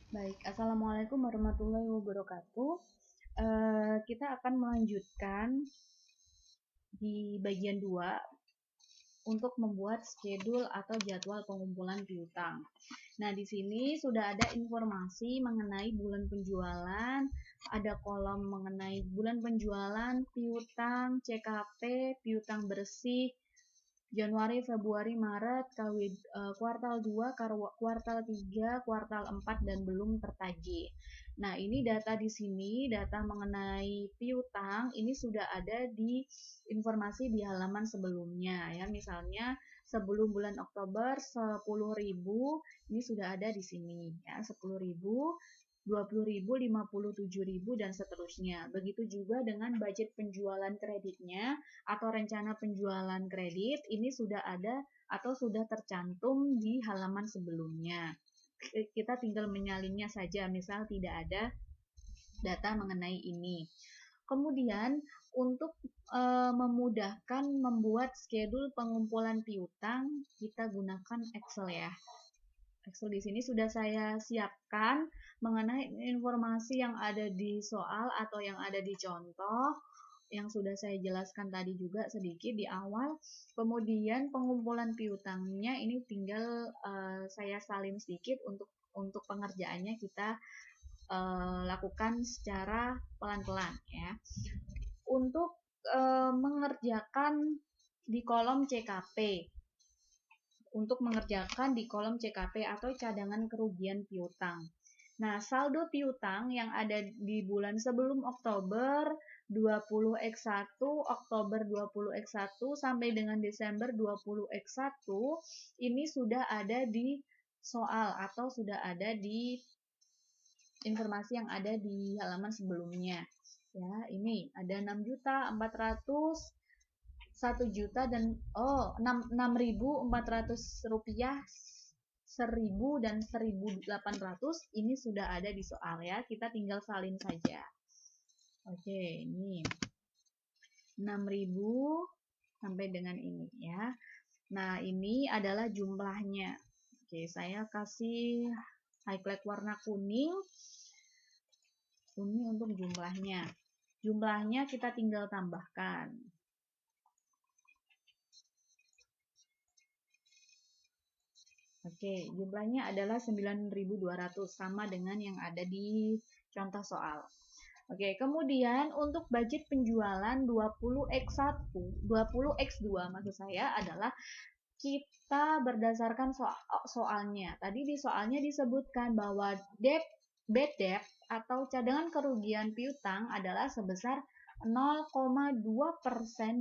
Baik, Assalamualaikum warahmatullahi wabarakatuh. Kita akan melanjutkan di bagian 2 untuk membuat schedule atau jadwal pengumpulan piutang. Nah, di sini sudah ada informasi mengenai bulan penjualan, ada kolom mengenai bulan penjualan, piutang, CKP, piutang bersih, Januari, Februari, Maret, kuartal 2, kuartal 3, kuartal 4, dan belum tertagih. Nah, ini data di sini, data mengenai piutang, ini sudah ada di informasi di halaman sebelumnya ya. Misalnya sebelum bulan Oktober 10.000, ini sudah ada di sini ya, 10.000, 20.000, 57.000, dan seterusnya. Begitu juga dengan budget penjualan kreditnya atau rencana penjualan kredit, ini sudah ada atau sudah tercantum di halaman sebelumnya. Kita tinggal menyalinnya saja, misal tidak ada data mengenai ini. Kemudian untuk memudahkan membuat schedule pengumpulan piutang, kita gunakan Excel ya. Excel di sini sudah saya siapkan mengenai informasi yang ada di soal atau yang ada di contoh yang sudah saya jelaskan tadi juga sedikit di awal. Kemudian pengumpulan piutangnya ini tinggal saya salin sedikit untuk pengerjaannya kita lakukan secara pelan-pelan ya. Untuk mengerjakan di kolom CKP, untuk mengerjakan di kolom CKP atau cadangan kerugian piutang. Nah, saldo piutang yang ada di bulan sebelum Oktober 20X1, Oktober 20X1 sampai dengan Desember 20X1 ini sudah ada di soal atau sudah ada di informasi yang ada di halaman sebelumnya. Ya, ini ada 6.400, 1 juta, dan 6.400 rupiah, 1.000 dan 1.800 ini sudah ada di soal ya, kita tinggal salin saja. Oke, ini 6.000 sampai dengan ini ya. Nah, ini adalah jumlahnya. Oke, saya kasih highlight warna kuning untuk jumlahnya. Jumlahnya kita tinggal tambahkan. Oke, jumlahnya adalah 9.200, sama dengan yang ada di contoh soal. Oke, kemudian untuk budget penjualan 20X1, 20X2 maksud saya adalah kita berdasarkan soalnya. Tadi di soalnya disebutkan bahwa bad debt atau cadangan kerugian piutang adalah sebesar 0,2%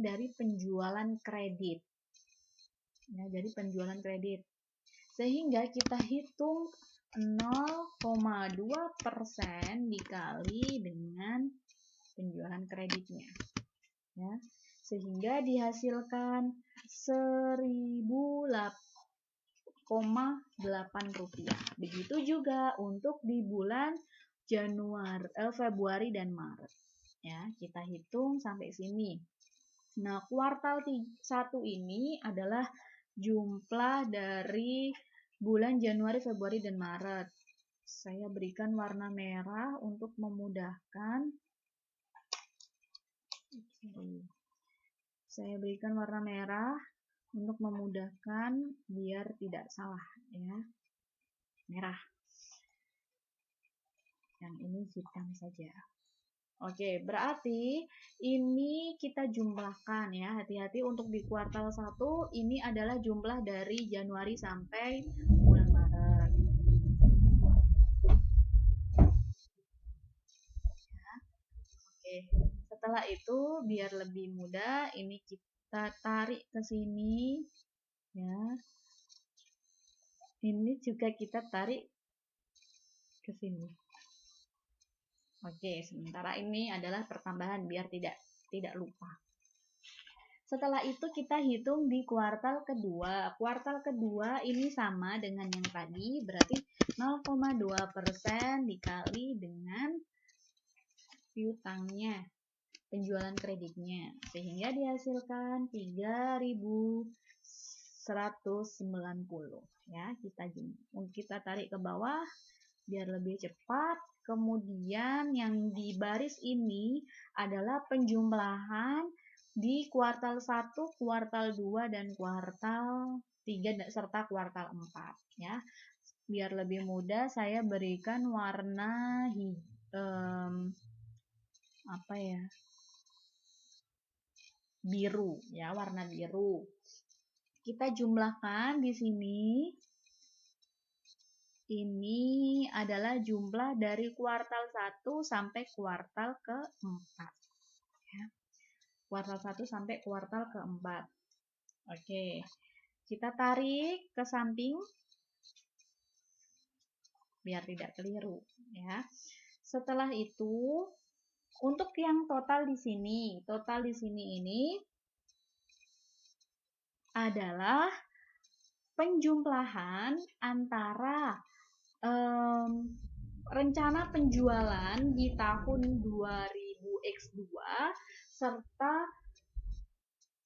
dari penjualan kredit. Ya, jadi penjualan kredit. Sehingga kita hitung 0,2% dikali dengan penjualan kreditnya. Ya, sehingga dihasilkan 1.008 rupiah. Begitu juga untuk di bulan Februari dan Maret. Ya, kita hitung sampai sini. Nah, kuartal 1 ini adalah jumlah dari bulan Januari, Februari, dan Maret. Saya berikan warna merah untuk memudahkan. Saya berikan warna merah untuk memudahkan biar tidak salah ya. Merah. Yang ini hitam saja. Oke, berarti ini kita jumlahkan ya. Hati-hati untuk di kuartal 1 ini adalah jumlah dari Januari sampai bulan Maret. Ya. Oke, setelah itu biar lebih mudah ini kita tarik ke sini ya. Ini juga kita tarik ke sini. Oke, sementara ini adalah pertambahan biar tidak lupa. Setelah itu kita hitung di kuartal kedua. Kuartal kedua ini sama dengan yang tadi, berarti 0,2% dikali dengan piutangnya, penjualan kreditnya, sehingga dihasilkan 3.190 ya. Kita tarik ke bawah biar lebih cepat. Kemudian yang di baris ini adalah penjumlahan di kuartal 1, kuartal 2, dan kuartal 3 serta kuartal 4 ya. Biar lebih mudah saya berikan warna biru ya, warna biru. Kita jumlahkan di sini. Ini adalah jumlah dari kuartal 1 sampai kuartal ke-4. Ya. Kuartal 1 sampai kuartal ke-4. Oke, kita tarik ke samping biar tidak keliru. Ya. Setelah itu, untuk yang total di sini ini adalah penjumlahan antara rencana penjualan di tahun 2000X2 serta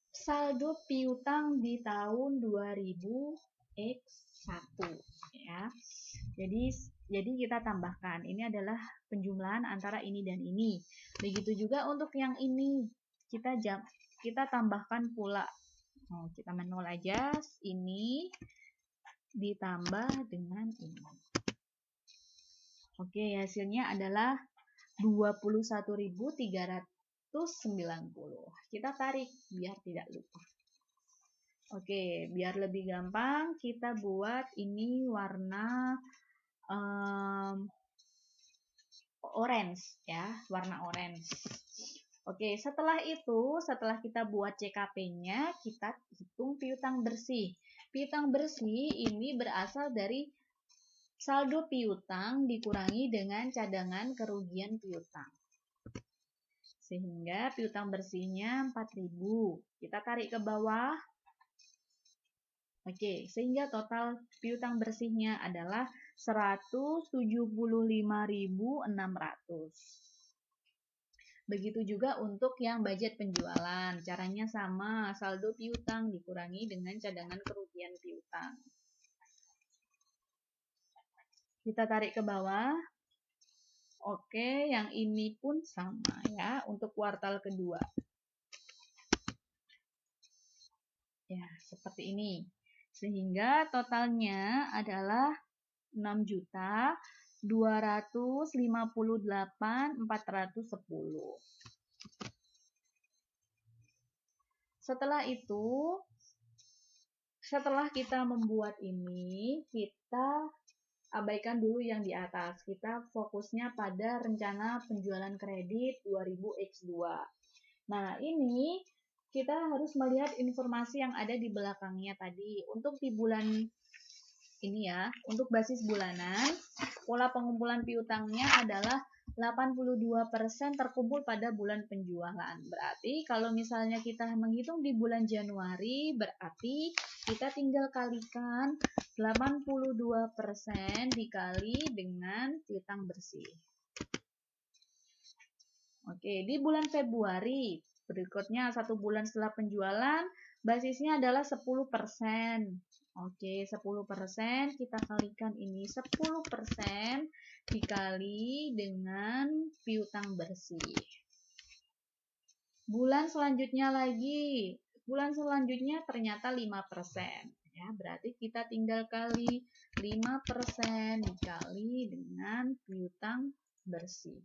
saldo piutang di tahun 2000X1 ya. Jadi kita tambahkan, ini adalah penjumlahan antara ini dan ini. Begitu juga untuk yang ini, kita tambahkan pula. Kita menol aja, ini ditambah dengan ini. Oke, hasilnya adalah 21.390. Kita tarik biar tidak lupa. Oke, biar lebih gampang kita buat ini warna orange ya, warna orange. Oke, setelah kita buat CKP-nya, kita hitung piutang bersih. Piutang bersih ini berasal dari saldo piutang dikurangi dengan cadangan kerugian piutang. Sehingga piutang bersihnya 4.000. Kita tarik ke bawah. Oke, sehingga total piutang bersihnya adalah 175.600. Begitu juga untuk yang budget penjualan. Caranya sama, saldo piutang dikurangi dengan cadangan kerugian piutang. Kita tarik ke bawah. Oke, yang ini pun sama ya untuk kuartal kedua. Ya, seperti ini. Sehingga totalnya adalah 6.258.410. Setelah itu, setelah kita membuat ini, kita abaikan dulu yang di atas. Kita fokusnya pada rencana penjualan kredit 2000X2. Nah, ini kita harus melihat informasi yang ada di belakangnya tadi. Untuk di bulan ini ya, untuk basis bulanan, pola pengumpulan piutangnya adalah 82% terkumpul pada bulan penjualan. Berarti kalau misalnya kita menghitung di bulan Januari, berarti kita tinggal kalikan 82% dikali dengan piutang bersih. Oke, di bulan Februari, berikutnya 1 bulan setelah penjualan, basisnya adalah 10%. Oke, 10% kita kalikan ini 10% dikali dengan piutang bersih. Bulan selanjutnya lagi, bulan selanjutnya ternyata 5%. Ya, berarti kita tinggal kali 5% dikali dengan piutang bersih.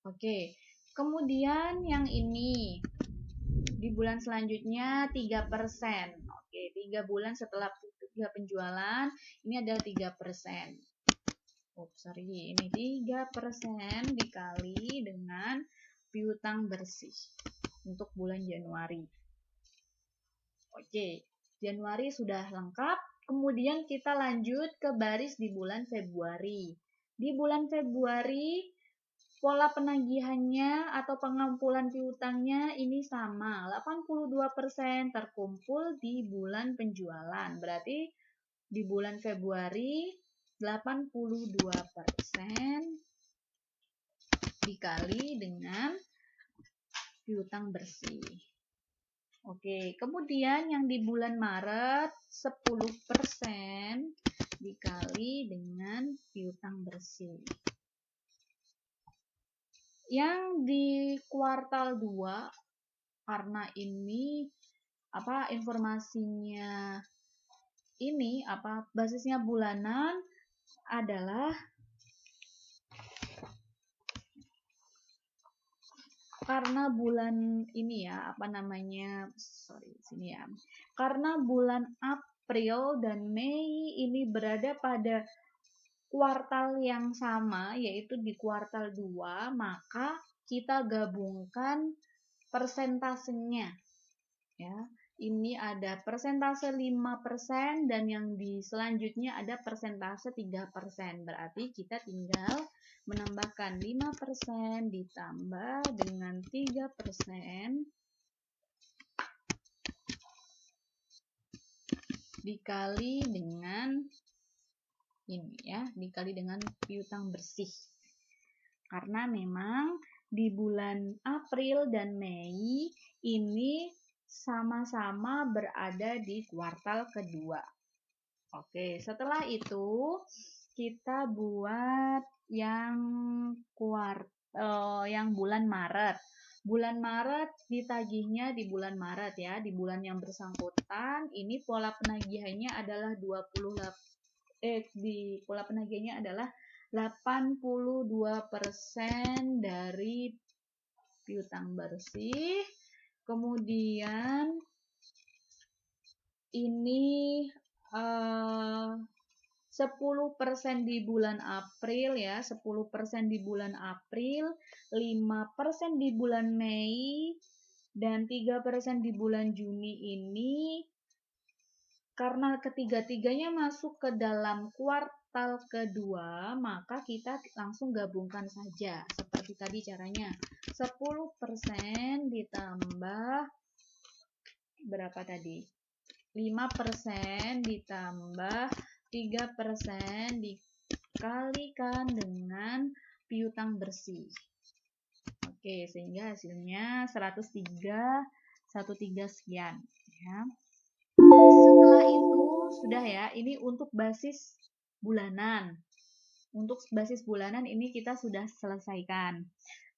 Oke, kemudian yang ini di bulan selanjutnya 3%. Oke, 3 bulan setelah penjualan ini adalah 3%. Ini 3% dikali dengan piutang bersih untuk bulan Januari. Oke, Januari sudah lengkap. Kemudian kita lanjut ke baris di bulan Februari. Di bulan Februari pola penagihannya atau pengumpulan piutangnya ini sama, 82% terkumpul di bulan penjualan. Berarti di bulan Februari 82% dikali dengan piutang bersih. Oke, kemudian yang di bulan Maret 10% dikali dengan piutang bersih. Yang di kuartal 2 karena ini informasinya ini basisnya bulanan adalah karena bulan ini ya, karena bulan April dan Mei ini berada pada kuartal yang sama, yaitu di kuartal 2, maka kita gabungkan persentasenya. Ya, ini ada persentase 5% dan yang di selanjutnya ada persentase 3%. Berarti kita tinggal menambahkan 5% ditambah dengan 3% dikali dengan ini ya, dikali dengan piutang bersih. Karena memang di bulan April dan Mei ini sama-sama berada di kuartal kedua. Oke, setelah itu kita buat yang bulan Maret. Bulan Maret ditagihnya di bulan Maret ya, di bulan yang bersangkutan. Ini pola penagihannya adalah 82% dari piutang bersih. Kemudian ini 10% di bulan April ya, 10% di bulan April, 5% di bulan Mei, dan 3% di bulan Juni ini. Karena ketiga-tiganya masuk ke dalam kuartal kedua, maka kita langsung gabungkan saja. Seperti tadi caranya. 10% ditambah berapa tadi? 5% ditambah 3% dikalikan dengan piutang bersih. Oke, sehingga hasilnya 103 sekian ya. Setelah itu sudah ya, ini untuk basis bulanan. Untuk basis bulanan ini kita sudah selesaikan.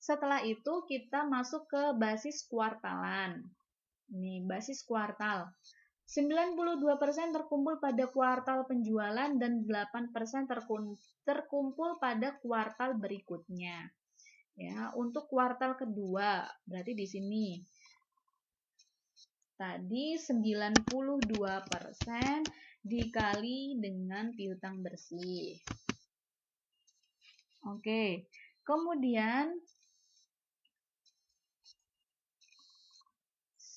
Setelah itu kita masuk ke basis kuartalan. Ini basis kuartal. 92% terkumpul pada kuartal penjualan dan 8% terkumpul pada kuartal berikutnya. Ya, untuk kuartal kedua, berarti di sini tadi 92% dikali dengan piutang bersih. Oke. Kemudian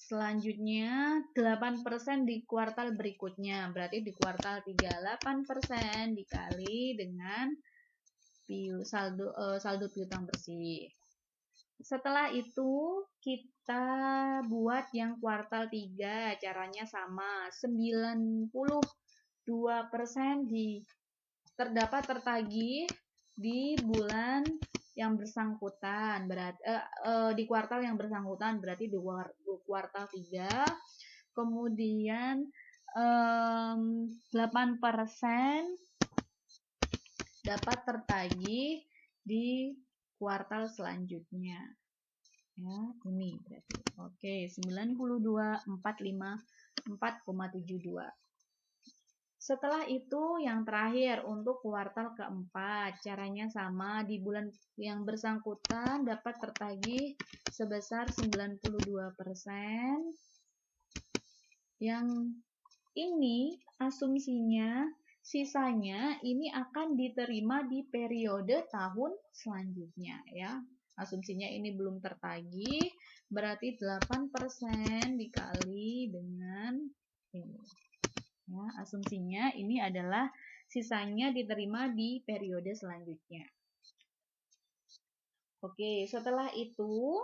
selanjutnya 8% di kuartal berikutnya, berarti di kuartal 3 8% dikali dengan saldo piutang bersih. Setelah itu kita buat yang kuartal 3, caranya sama, 92% terdapat tertagih di bulan yang bersangkutan, berarti di kuartal yang bersangkutan, berarti di kuartal 3. Kemudian 8% dapat tertagih di kuartal selanjutnya. Ya, ini berarti. Oke, 92 45 4,72. Setelah itu yang terakhir untuk kuartal keempat, caranya sama, di bulan yang bersangkutan dapat tertagih sebesar 92%. Yang ini asumsinya sisanya ini akan diterima di periode tahun selanjutnya ya. Asumsinya ini belum tertagih, berarti 8% dikali dengan ini. Ya, asumsinya ini adalah sisanya diterima di periode selanjutnya. Oke, setelah itu,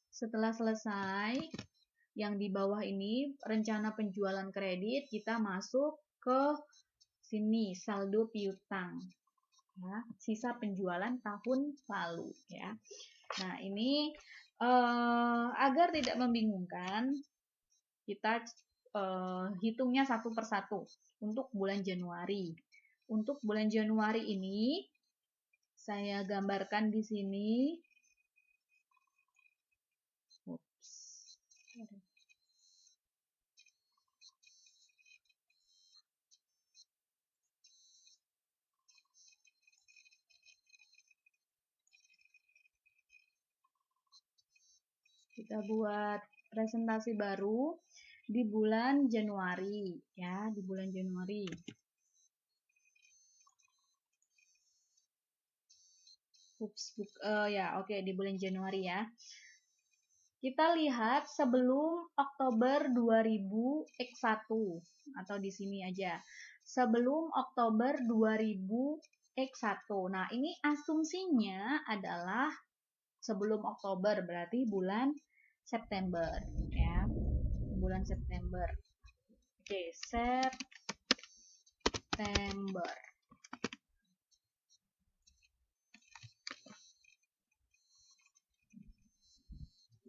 setelah selesai yang di bawah ini rencana penjualan kredit, kita masuk ke sini saldo piutang. Ya, sisa penjualan tahun lalu ya. Nah, ini agar tidak membingungkan, Kita hitungnya satu persatu untuk bulan Januari. Untuk bulan Januari ini saya gambarkan di sini. Kita buat presentasi baru di bulan Januari, ya, di bulan Januari. Di bulan Januari ya. Kita lihat sebelum Oktober 2000X1 atau di sini aja. Sebelum Oktober 2000X1. Nah, ini asumsinya adalah sebelum Oktober, berarti bulan September ya. Bulan September. Oke, September.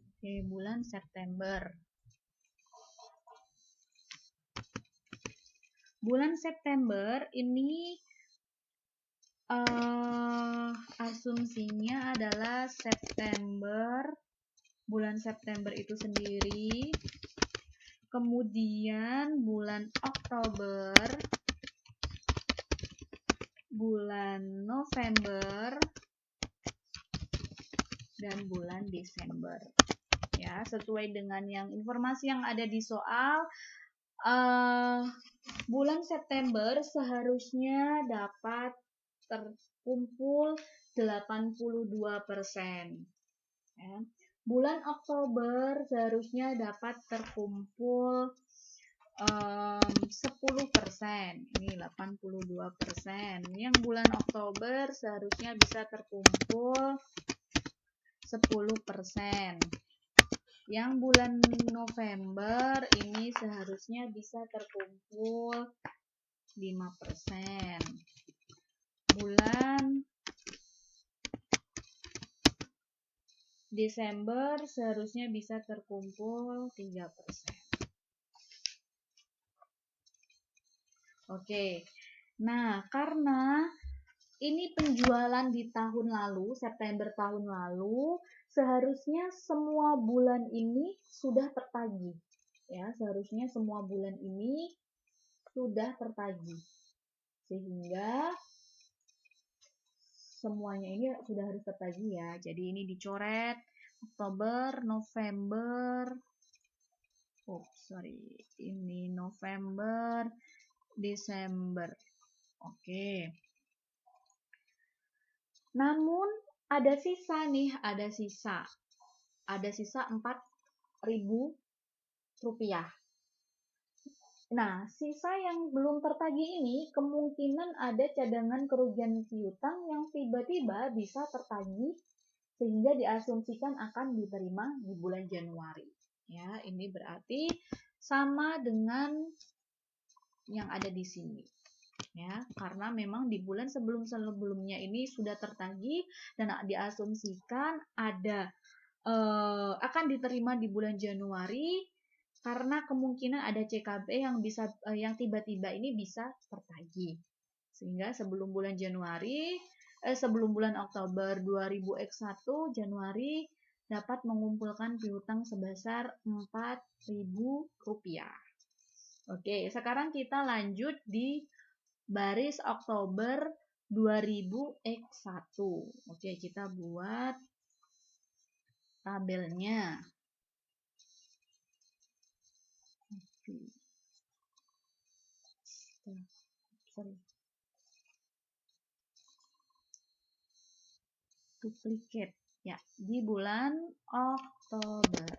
Oke, bulan September. Bulan September ini asumsinya adalah bulan September itu sendiri, kemudian bulan Oktober, bulan November, dan bulan Desember. Ya, sesuai dengan informasi yang ada di soal, bulan September seharusnya dapat terkumpul 82%. Ya. Bulan Oktober seharusnya dapat terkumpul 10%. Ini 82%. Yang bulan Oktober seharusnya bisa terkumpul 10%. Yang bulan November ini seharusnya bisa terkumpul 5%. Bulan Desember seharusnya bisa terkumpul 3%. Oke. Nah, karena ini penjualan di tahun lalu, September tahun lalu, seharusnya semua bulan ini sudah tertagih. Ya, seharusnya semua bulan ini sudah tertagih. Sehingga semuanya ini sudah harus tertagih ya. Jadi ini dicoret Oktober, November. Ini November, Desember. Oke. Namun ada sisa nih, ada sisa 4.000 rupiah. Nah, sisa yang belum tertagih ini kemungkinan ada cadangan kerugian piutang yang tiba-tiba bisa tertagih sehingga diasumsikan akan diterima di bulan Januari. Ya, ini berarti sama dengan yang ada di sini. Ya, karena memang di bulan sebelum-sebelumnya ini sudah tertagih dan diasumsikan akan diterima di bulan Januari karena kemungkinan ada CKB yang tiba-tiba ini bisa tertagih. Sehingga sebelum bulan Oktober 2000X1, Januari dapat mengumpulkan piutang sebesar 4.000 rupiah. Oke, sekarang kita lanjut di baris Oktober 2000X1. Oke, kita buat tabelnya. Duplicate ya, di bulan Oktober.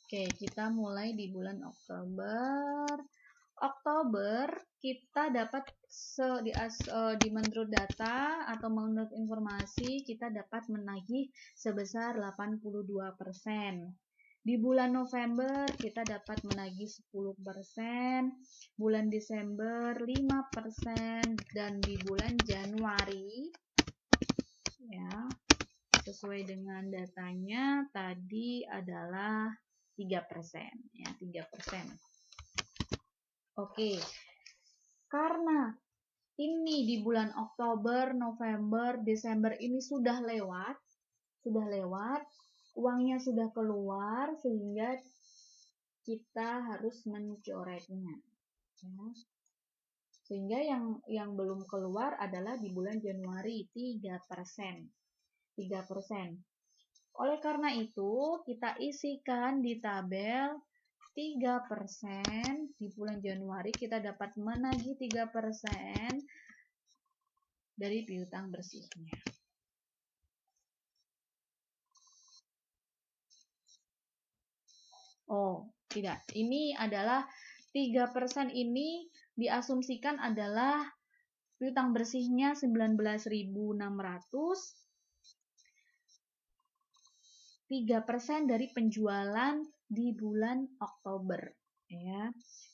Oke, kita mulai di bulan Oktober. Kita dapat menurut data atau menurut informasi kita dapat menagih sebesar 82%. Di bulan November kita dapat menagih 10%, bulan Desember 5%, dan di bulan Januari ya, sesuai dengan datanya tadi adalah 3% ya, 3%. Oke. Karena ini di bulan Oktober, November, Desember ini sudah lewat, uangnya sudah keluar, sehingga kita harus mencoretnya. Ya. Sehingga yang belum keluar adalah di bulan Januari 3%. 3%. Oleh karena itu, kita isikan di tabel 3% di bulan Januari kita dapat menagih 3% dari piutang bersihnya. Oh, tidak. Ini adalah 3% ini diasumsikan adalah piutang bersihnya 19.600. 3% dari penjualan di bulan Oktober ya.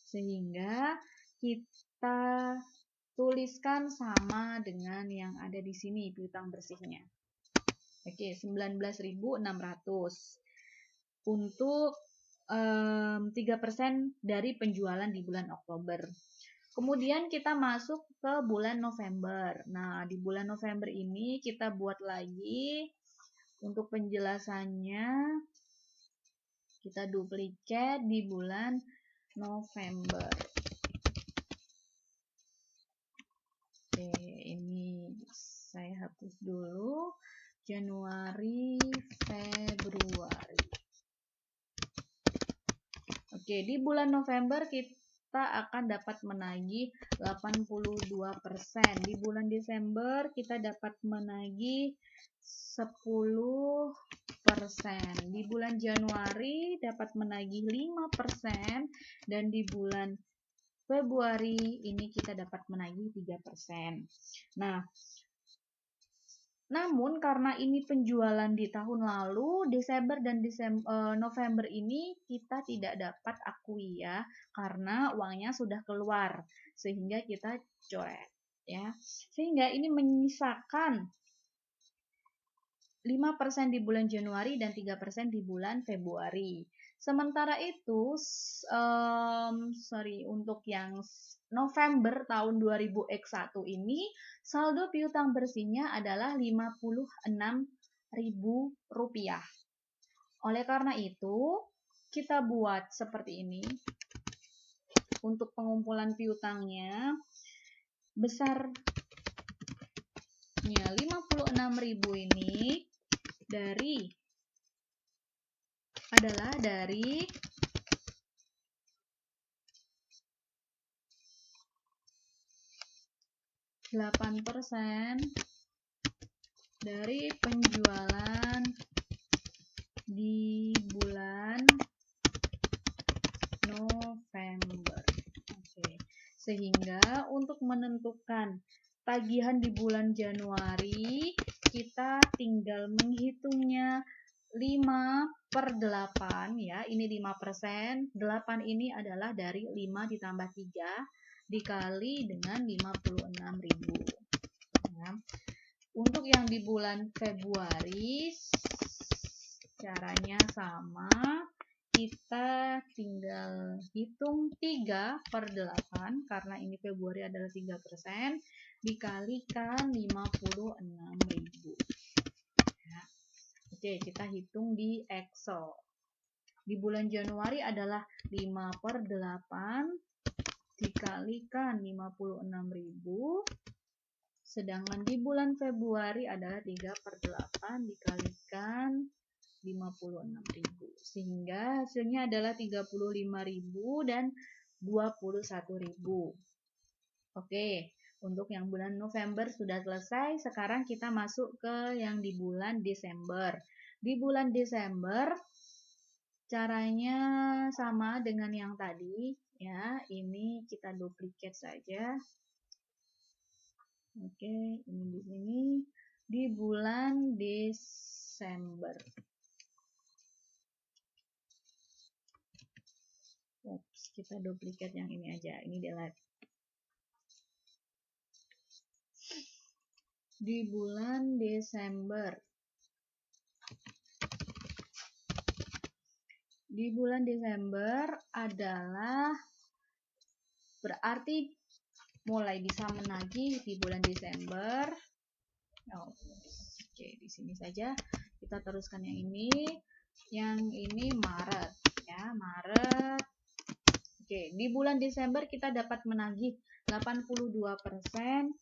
Sehingga kita tuliskan sama dengan yang ada di sini piutang bersihnya. Oke, 19.600 untuk 3% dari penjualan di bulan Oktober. Kemudian kita masuk ke bulan November. Nah, di bulan November ini kita buat lagi untuk penjelasannya, kita duplikat di bulan November. Oke, ini saya hapus dulu. Januari, Februari. Oke, di bulan November kita akan dapat menagih 82%. Di bulan Desember kita dapat menagih 10%. Di bulan Januari dapat menagih 5%, dan di bulan Februari ini kita dapat menagih 3%. Nah, namun karena ini penjualan di tahun lalu, Desember dan November ini kita tidak dapat akui ya, karena uangnya sudah keluar, sehingga kita coret ya. Sehingga ini menyisakan 5% di bulan Januari dan 3% di bulan Februari. Sementara itu, untuk yang November tahun 2000X1 ini, saldo piutang bersihnya adalah Rp56.000. Oleh karena itu, kita buat seperti ini. Untuk pengumpulan piutangnya, besarnya 56.000 ini adalah dari %8 dari penjualan di bulan November. Oke. Sehingga untuk menentukan tagihan di bulan Januari, kita tinggal menghitungnya 5/8 ya. Ini 5%, 8 ini adalah dari 5 ditambah 3 dikali dengan 56.000 ya. Untuk yang di bulan Februari caranya sama, kita tinggal hitung 3/8 karena ini Februari adalah 3%, dikalikan 56.000 ya. Oke, kita hitung di Excel. Di bulan Januari adalah 5/8 dikalikan 56.000, sedangkan di bulan Februari adalah 3/8 dikalikan 56.000, sehingga hasilnya adalah 35.000 dan 21.000. Oke, untuk yang bulan November sudah selesai. Sekarang kita masuk ke yang di bulan Desember. Di bulan Desember caranya sama dengan yang tadi ya. Ini kita duplikat saja. Oke, ini di sini di bulan Desember. Kita duplicate yang ini aja, ini delete. Di bulan Desember. Di bulan Desember adalah berarti mulai bisa menagih di bulan Desember. Oke, di sini saja kita teruskan yang ini. Yang ini Maret ya, Maret. Oke, di bulan Desember kita dapat menagih 82%.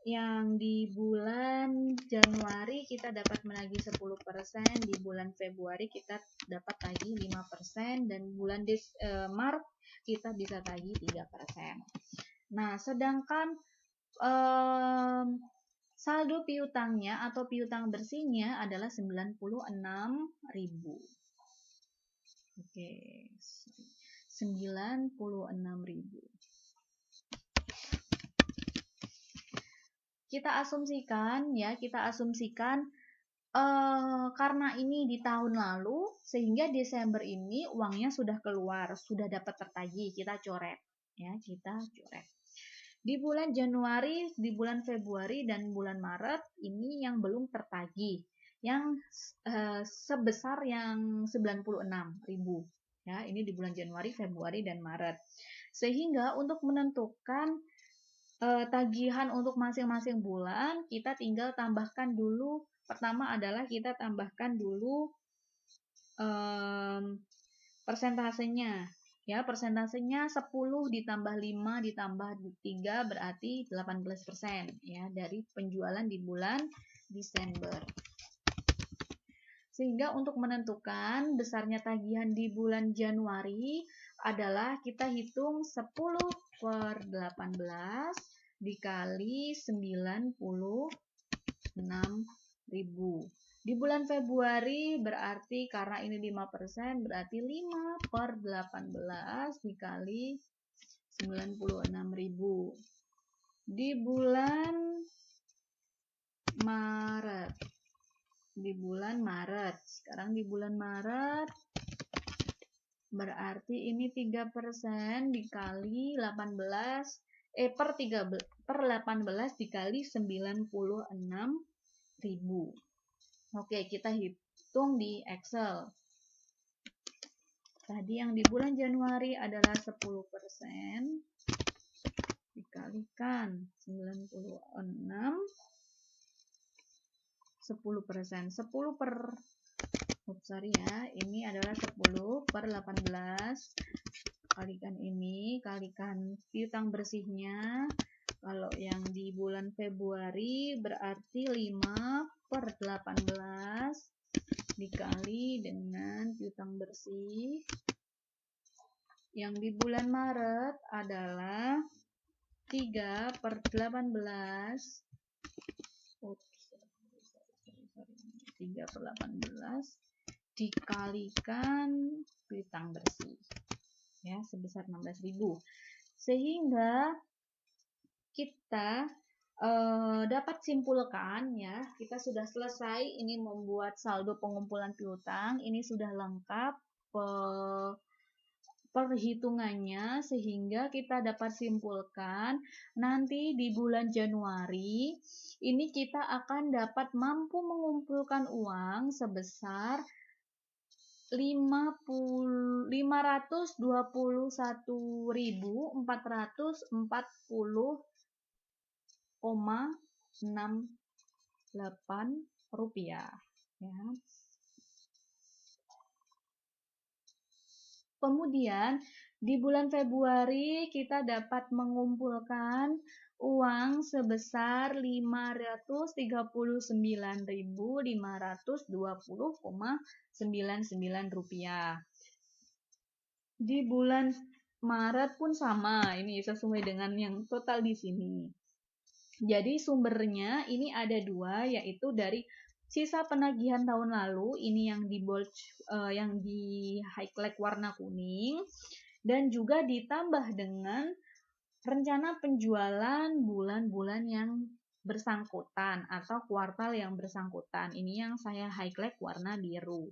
Yang di bulan Januari kita dapat menagih 10%, di bulan Februari kita dapat tagih 5%, dan bulan Maret kita bisa tagih 3%. Nah, sedangkan saldo piutangnya atau piutang bersihnya adalah 96.000. Oke, 96.000. Kita asumsikan karena ini di tahun lalu, sehingga Desember ini uangnya sudah keluar, sudah dapat tertagih, kita coret ya, kita coret. Di bulan Januari, di bulan Februari dan bulan Maret ini yang belum tertagih, yang sebesar yang 96.000 ya, ini di bulan Januari, Februari dan Maret. Sehingga untuk menentukan tagihan untuk masing-masing bulan, kita tinggal tambahkan dulu. Pertama adalah kita tambahkan dulu persentasenya ya, persentasenya 10 ditambah 5 ditambah 3 berarti 18% ya, dari penjualan di bulan Desember. Sehingga untuk menentukan besarnya tagihan di bulan Januari adalah kita hitung 10/18 dikali 96.000. Di bulan Februari berarti karena ini 5%, berarti 5/18 dikali 96.000. Di bulan Maret. Sekarang di bulan Maret berarti ini 3% dikali 18 per 18 dikali 96.000. Oke, kita hitung di Excel. Tadi yang di bulan Januari adalah 10% dikalikan 96, 10%. Ini adalah 10/18 kalikan ini, kalikan piutang bersihnya. Kalau yang di bulan Februari berarti 5/18 dikali dengan piutang bersih. Yang di bulan Maret adalah 3/18 dikalikan piutang bersih ya, sebesar 16.000. Sehingga kita dapat simpulkan ya, kita sudah selesai ini membuat saldo pengumpulan piutang. Ini sudah lengkap perhitungannya, sehingga kita dapat simpulkan nanti di bulan Januari ini kita akan dapat mampu mengumpulkan uang sebesar 521.440,68 rupiah ya. Kemudian di bulan Februari kita dapat mengumpulkan uang sebesar 539.520,99 rupiah. Di bulan Maret pun sama, ini sesuai dengan yang total di sini. Jadi sumbernya ini ada dua, yaitu dari sisa penagihan tahun lalu, ini yang di bold, yang di highlight warna kuning, dan juga ditambah dengan rencana penjualan bulan-bulan yang bersangkutan atau kuartal yang bersangkutan. Ini yang saya highlight warna biru.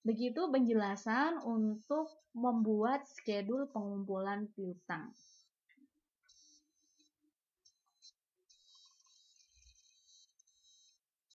Begitu penjelasan untuk membuat schedule pengumpulan piutang.